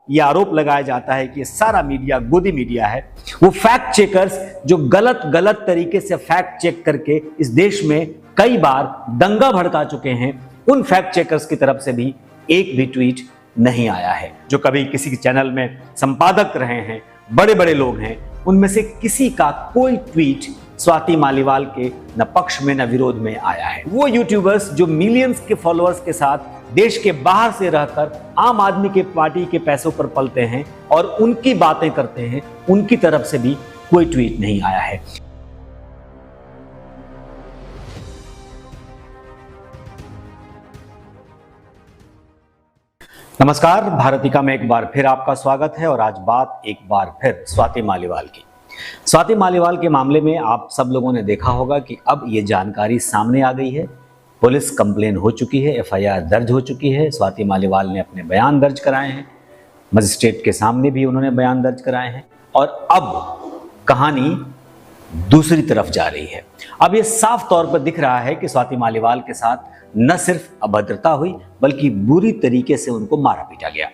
ये आरोप लगाया जाता है कि ये सारा मीडिया गोदी मीडिया है। वो फैक्ट चेकर्स जो गलत तरीके से फैक्ट चेक करके इस देश में कई बार दंगा भड़का चुके हैं, उन फैक्ट चेकर्स की तरफ से भी एक भी ट्वीट नहीं आया है। जो कभी किसी चैनल में संपादक रहे हैं, बड़े बड़े लोग हैं, उनमें से किसी का कोई ट्वीट स्वाति मालीवाल के न पक्ष में न विरोध में आया है। वो यूट्यूबर्स जो मिलियंस के फॉलोअर्स के साथ देश के बाहर से रहकर आम आदमी के पार्टी के पैसों पर पलते हैं और उनकी बातें करते हैं, उनकी तरफ से भी कोई ट्वीट नहीं आया है। नमस्कार, भारतिका में एक बार फिर आपका स्वागत है और आज बात एक बार फिर स्वाति मालीवाल की। स्वाति मालीवाल के मामले में आप सब लोगों ने देखा होगा कि अब ये जानकारी सामने आ गई है। पुलिस कंप्लेन हो चुकी है, एफआईआर दर्ज हो चुकी है। स्वाति मालीवाल ने अपने बयान दर्ज कराए हैं, मजिस्ट्रेट के सामने भी उन्होंने बयान दर्ज कराए हैं और अब कहानी दूसरी तरफ जा रही है। अब ये साफ तौर पर दिख रहा है कि स्वाति मालीवाल के साथ न सिर्फ अभद्रता हुई बल्कि बुरी तरीके से उनको मारा पीटा गया।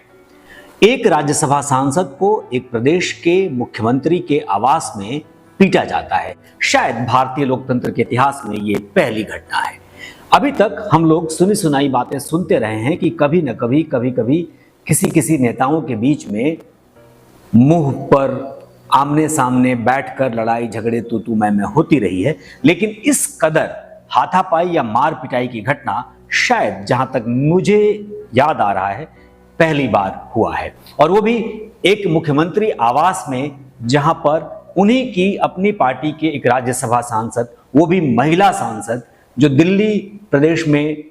एक राज्यसभा सांसद को एक प्रदेश के मुख्यमंत्री के आवास में पीटा जाता है। शायद भारतीय लोकतंत्र के इतिहास में ये पहली घटना है। अभी तक हम लोग सुनी सुनाई बातें सुनते रहे हैं कि कभी न कभी किसी नेताओं के बीच में मुंह पर आमने सामने बैठकर लड़ाई झगड़े तू मैं होती रही है, लेकिन इस कदर हाथापाई या मार पिटाई की घटना शायद जहां तक मुझे याद आ रहा है पहली बार हुआ है। और वो भी एक मुख्यमंत्री आवास में, जहां पर उन्हीं की अपनी पार्टी के एक राज्यसभा सांसद, वो भी महिला सांसद जो दिल्ली प्रदेश में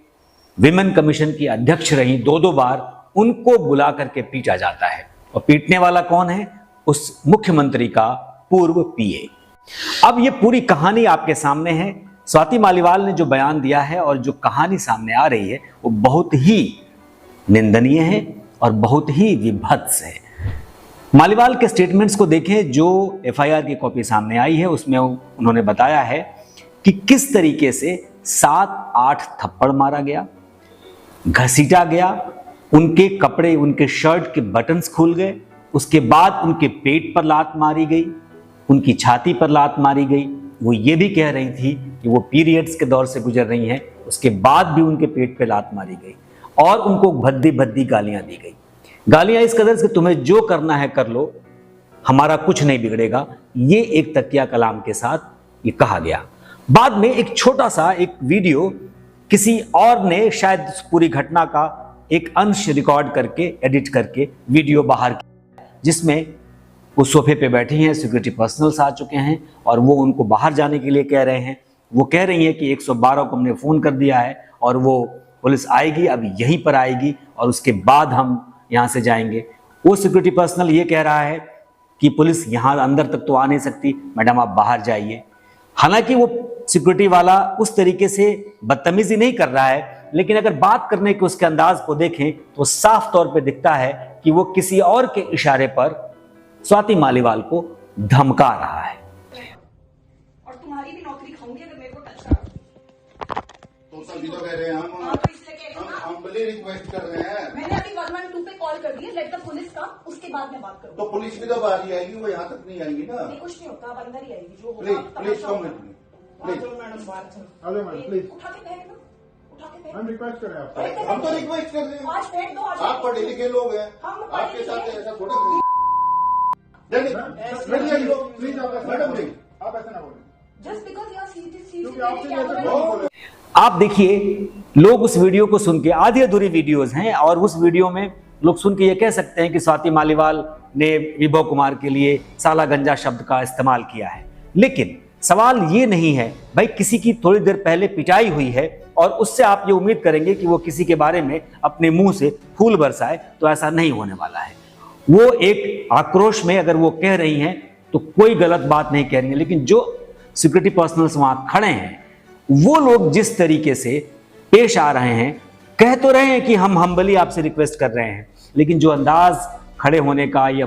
विमेन कमीशन की अध्यक्ष रही 2 बार, उनको बुला करके पीटा जाता है। और पीटने वाला कौन है? उस मुख्यमंत्री का पूर्व पीए। अब ये पूरी कहानी आपके सामने है। स्वाति मालीवाल ने जो बयान दिया है और जो कहानी सामने आ रही है वो बहुत ही निंदनीय है और बहुत ही विभत्स है। मालीवाल के स्टेटमेंट्स को देखें जो एफआईआर की कॉपी सामने आई है, उसमें उन्होंने बताया है कि किस तरीके से 7-8 थप्पड़ मारा गया, घसीटा गया, उनके कपड़े, उनके शर्ट के बटन्स खुल गए, उसके बाद उनके पेट पर लात मारी गई, उनकी छाती पर लात मारी गई। वो ये भी कह रही थी कि वो पीरियड्स के दौर से गुजर रही हैं, उसके बाद भी उनके पेट पे लात मारी गई और उनको भद्दी गालियां दी गई। गालियां इस कदर से तुम्हें जो करना है कर लो, हमारा कुछ नहीं बिगड़ेगा, ये एक तकिया कलाम के साथ ये कहा गया। बाद में एक छोटा सा एक वीडियो किसी और ने शायद पूरी घटना का एक अंश रिकॉर्ड करके, एडिट करके वीडियो बाहर किया, जिसमें वो सोफे पे बैठी हैं, सिक्योरिटी पर्सनल्स आ चुके हैं और वो उनको बाहर जाने के लिए कह रहे हैं। वो कह रही हैं कि 112 को हमने फ़ोन कर दिया है और वो पुलिस आएगी, अब यहीं पर आएगी और उसके बाद हम यहाँ से जाएंगे। वो सिक्योरिटी पर्सनल ये कह रहा है कि पुलिस यहाँ अंदर तक तो आ नहीं सकती, मैडम आप बाहर जाइए। हालांकि वो सिक्योरिटी वाला उस तरीके से बदतमीजी नहीं कर रहा है, लेकिन अगर बात करने के उसके अंदाज को देखें तो साफ तौर पे दिखता है कि वो किसी और के इशारे पर स्वाति मालीवाल को धमका रहा है। और तुम्हारी भी नौकरी खाऊंगी अगर मेरे को टच करोगे। तो सभी तो कह रहे हैं हम बड़े रिक्वेस्ट कर रहे हैं। मैंने अभी 112 पे कॉल कर दिया, लेट द पुलिस का, उसके बाद मैं बात करूंगा। तो पुलिस भी तो बाहर ही आएगी, वो यहाँ तक नहीं आएगी ना। नहीं, कुछ नहीं होता, अब अंदर ही आएगी जो होगा। Please come with me, please. चलो मैडम बाहर चलो। Hello madam please. उठा के फेंक दो, उठा के फेंक। हम रिक्वेस्ट कर रहे हैं आपसे। हम तो रिक्वेस्ट कर रहे हैं। आज फेंक दो। आज आप पढ़े लिखे लोग हैं, आपके साथ ऐसा थोड़ा। प्लीज मैडम प्लीज आप ऐसा ना बोलें। Just because you are serious. आप देखिए, लोग उस वीडियो को सुन के, आधी अधूरी वीडियोस हैं और उस वीडियो में लोग सुन के ये कह सकते हैं कि स्वाति मालीवाल ने विभव कुमार के लिए साला गंजा शब्द का इस्तेमाल किया है। लेकिन सवाल ये नहीं है भाई, किसी की थोड़ी देर पहले पिटाई हुई है और उससे आप ये उम्मीद करेंगे कि वो किसी के बारे में अपने मुंह से फूल बरसाए, तो ऐसा नहीं होने वाला है। वो एक आक्रोश में अगर वो कह रही हैं तो कोई गलत बात नहीं कह रही है, लेकिन जो सिक्योरिटी पर्सनल्स वहां खड़े हैं वो लोग जिस तरीके से पेश आ रहे हैं, कह तो रहे हैं कि हम हम्बली आपसे रिक्वेस्ट कर रहे हैं, लेकिन जो अंदाज खड़े होने का या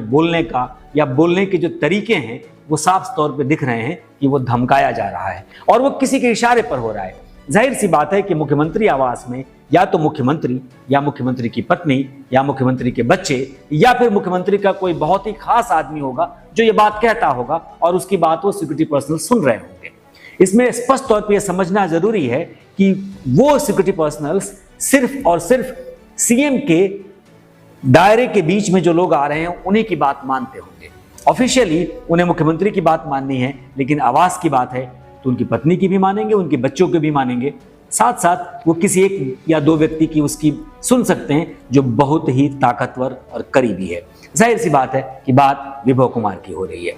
बोलने के जो तरीके हैं वो साफ तौर पे दिख रहे हैं कि वो धमकाया जा रहा है और वो किसी के इशारे पर हो रहा है। जाहिर सी बात है कि मुख्यमंत्री आवास में या तो मुख्यमंत्री या मुख्यमंत्री की पत्नी या मुख्यमंत्री के बच्चे या फिर मुख्यमंत्री का कोई बहुत ही खास आदमी होगा जो ये बात कहता होगा और उसकी बात वो सिक्योरिटी पर्सनल सुन रहे होंगे। इसमें स्पष्ट तौर पर यह समझना जरूरी है कि वो सिक्योरिटी पर्सनल्स सिर्फ और सिर्फ सीएम के दायरे के बीच में जो लोग आ रहे हैं उन्हीं की बात मानते होंगे। ऑफिशियली उन्हें मुख्यमंत्री की बात माननी है, लेकिन आवाज की बात है तो उनकी पत्नी की भी मानेंगे, उनके बच्चों की भी मानेंगे, साथ साथ वो किसी एक या दो व्यक्ति की उसकी सुन सकते हैं जो बहुत ही ताकतवर और करीबी है। जाहिर सी बात है कि बात विभव कुमार की हो रही है।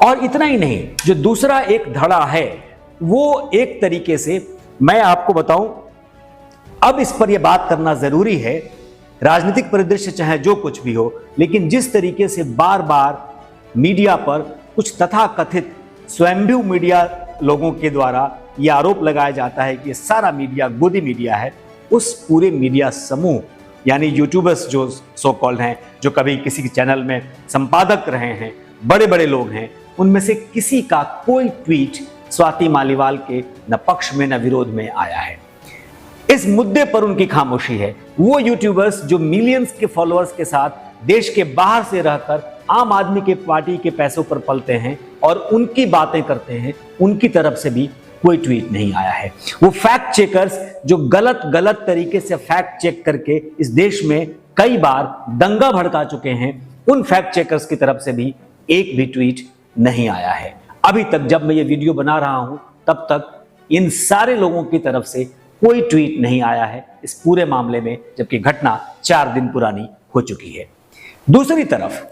और इतना ही नहीं, जो दूसरा एक धड़ा है वो एक तरीके से मैं आपको बताऊं, अब इस पर यह बात करना जरूरी है, राजनीतिक परिदृश्य चाहे जो कुछ भी हो, लेकिन जिस तरीके से बार बार मीडिया पर कुछ तथाकथित स्वयंभू मीडिया लोगों के द्वारा यह आरोप लगाया जाता है कि सारा मीडिया गोदी मीडिया है, उस पूरे मीडिया समूह यानी यूट्यूबर्स जो सो कॉल्ड हैं, जो कभी किसी चैनल में संपादक रहे हैं, बड़े बड़े लोग हैं, उनमें से किसी का कोई ट्वीट स्वाति मालीवाल के न पक्ष में न विरोध में आया है। इस मुद्दे पर उनकी खामोशी है। वो यूट्यूबर्स जो मिलियंस के फॉलोअर्स के साथ देश के बाहर से रहकर आम आदमी के पार्टी के पैसों पर पलते हैं और उनकी बातें करते हैं, उनकी तरफ से भी कोई ट्वीट नहीं आया है। वो फैक्ट चेकर्स जो गलत तरीके से फैक्ट चेक करके इस देश में कई बार दंगा भड़का चुके हैं, उन फैक्ट चेकर्स की तरफ से भी एक भी ट्वीट नहीं आया है। अभी तक जब मैं ये वीडियो बना रहा हूं तब तक इन सारे लोगों की तरफ से कोई ट्वीट नहीं आया है इस पूरे मामले में, जबकि घटना 4 दिन पुरानी हो चुकी है। दूसरी तरफ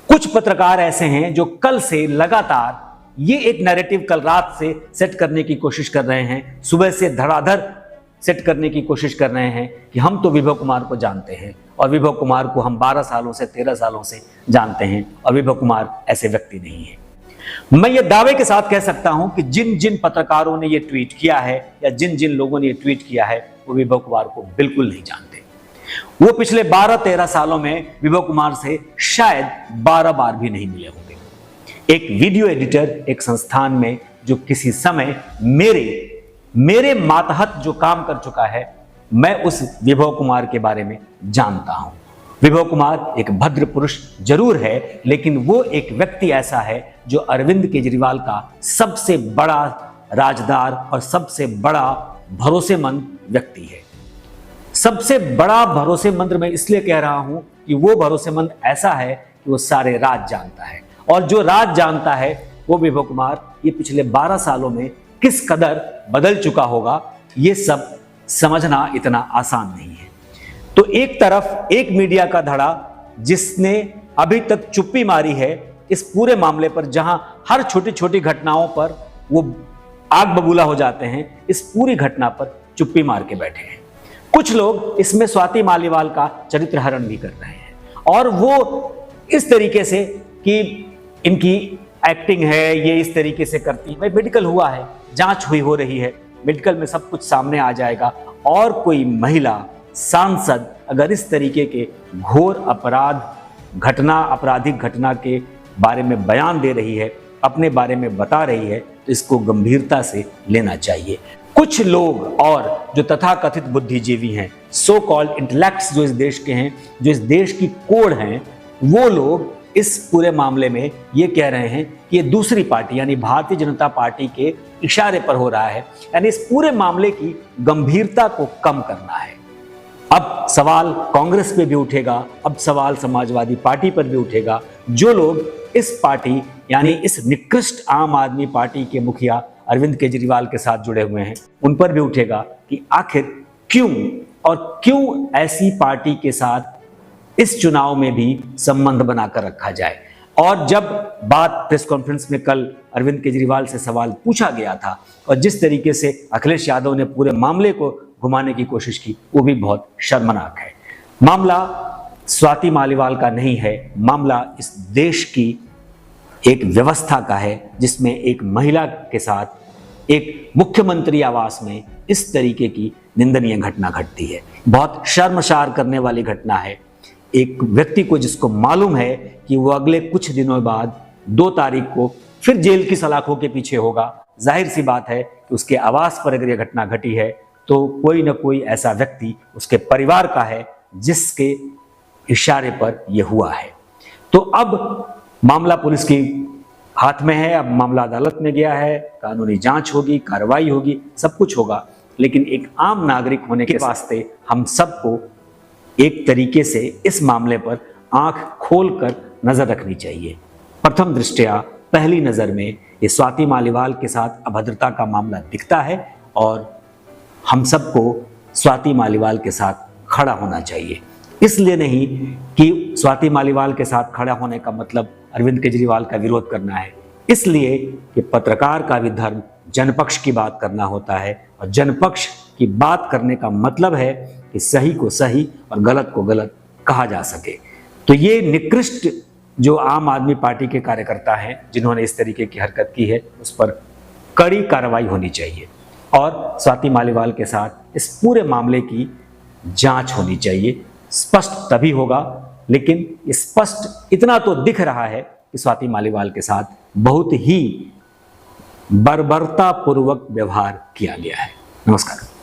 कुछ पत्रकार ऐसे हैं जो कल से लगातार ये एक नैरेटिव कल रात से सेट करने की कोशिश कर रहे हैं, सुबह से धड़ाधड़ सेट करने की कोशिश कर रहे हैं कि हम तो विभव कुमार को जानते हैं और विभव कुमार को हम 12 सालों से 13 सालों से जानते हैं और विभव कुमार ऐसे व्यक्ति नहीं है। मैं ये दावे के साथ कह सकता हूं कि जिन जिन पत्रकारों ने ये ट्वीट किया है या जिन जिन लोगों ने ये ट्वीट किया है वो विभव कुमार को बिल्कुल नहीं जानते। वो पिछले 12-13 सालों में विभव कुमार से शायद 12 बार भी नहीं मिले होंगे। एक वीडियो एडिटर एक संस्थान में जो किसी समय मेरे मातहत जो काम कर चुका है, मैं उस विभव कुमार के बारे में जानता हूं। विभव कुमार एक भद्र पुरुष जरूर है, लेकिन वो एक व्यक्ति ऐसा है जो अरविंद केजरीवाल का सबसे बड़ा राजदार और सबसे बड़ा भरोसेमंद व्यक्ति है। सबसे बड़ा भरोसेमंद मैं इसलिए कह रहा हूं कि वो भरोसेमंद ऐसा है कि वो सारे राज जानता है, और जो राज जानता है वो विभव कुमार ये पिछले 12 सालों में किस कदर बदल चुका होगा, ये सब समझना इतना आसान नहीं है। तो एक तरफ एक मीडिया का धड़ा जिसने अभी तक चुप्पी मारी है इस पूरे मामले पर, जहां हर छोटी छोटी घटनाओं पर वो आग बबूला हो जाते हैं, इस पूरी घटना पर चुप्पी मार के बैठे हैं। कुछ लोग इसमें स्वाति मालीवाल का चरित्र हरण भी कर रहे हैं, और वो इस तरीके से कि इनकी एक्टिंग है, ये इस तरीके से करती है। भाई मेडिकल हुआ है, जांच हुई हो रही है, मेडिकल में सब कुछ सामने आ जाएगा। और कोई महिला सांसद अगर इस तरीके के घोर आपराधिक घटना के बारे में बयान दे रही है, अपने बारे में बता रही है, तो इसको गंभीरता से लेना चाहिए। कुछ लोग और जो तथाकथित बुद्धिजीवी हैं, सो कॉल्ड इंटेलेक्ट्स जो इस देश के हैं, जो इस देश की कोड़ हैं, वो लोग इस पूरे मामले में ये कह रहे हैं कि ये दूसरी पार्टी यानी भारतीय जनता पार्टी के इशारे पर हो रहा है, यानी इस पूरे मामले की गंभीरता को कम करना है। अब सवाल कांग्रेस पे भी उठेगा, अब सवाल समाजवादी पार्टी पर भी उठेगा। जो लोग इस पार्टी यानी इस निकृष्ट आम आदमी पार्टी के मुखिया अरविंद केजरीवाल के साथ जुड़े हुए हैं, उन पर भी उठेगा कि आखिर क्यों ऐसी पार्टी के साथ इस चुनाव में भी संबंध बनाकर रखा जाए। और जब बात प्रेस कॉन्फ्रेंस में कल अरविंद केजरीवाल से सवाल पूछा गया था और जिस तरीके से अखिलेश यादव ने पूरे मामले को घुमाने की कोशिश की, वो भी बहुत शर्मनाक है। मामला स्वाति मालीवाल का नहीं है, मामला इस देश की एक व्यवस्था का है, जिसमें एक महिला के साथ एक मुख्यमंत्री आवास में इस तरीके की निंदनीय घटना घटती है। बहुत शर्मसार करने वाली घटना है। एक व्यक्ति को जिसको मालूम है कि वो अगले कुछ दिनों बाद 2 तारीख को फिर जेल की सलाखों के पीछे होगा, जाहिर सी बात है कि उसके आवास पर अगर यह घटना घटी है तो कोई ना कोई ऐसा व्यक्ति उसके परिवार का है जिसके इशारे पर यह हुआ है। तो अब मामला पुलिस की हाथ में है, अब मामला अदालत में गया है, कानूनी जांच होगी, कार्रवाई होगी, सब कुछ होगा। लेकिन एक आम नागरिक होने के वास्ते हम सबको एक तरीके से इस मामले पर आंख खोलकर नजर रखनी चाहिए। प्रथम दृष्टया पहली नजर में ये स्वाति मालीवाल के साथ अभद्रता का मामला दिखता है और हम सबको स्वाति मालीवाल के साथ खड़ा होना चाहिए। इसलिए नहीं कि स्वाति मालीवाल के साथ खड़ा होने का मतलब अरविंद केजरीवाल का विरोध करना है, इसलिए कि पत्रकार का भी धर्म जनपक्ष की बात करना होता है और जनपक्ष की बात करने का मतलब है कि सही को सही और गलत को गलत कहा जा सके। तो ये निकृष्ट जो आम आदमी पार्टी के कार्यकर्ता हैं जिन्होंने इस तरीके की हरकत की है उस पर कड़ी कार्रवाई होनी चाहिए और स्वाति मालीवाल के साथ इस पूरे मामले की जांच होनी चाहिए। स्पष्ट तभी होगा, लेकिन स्पष्ट इतना तो दिख रहा है कि स्वाति मालीवाल के साथ बहुत ही बर्बरतापूर्वक व्यवहार किया गया है। नमस्कार।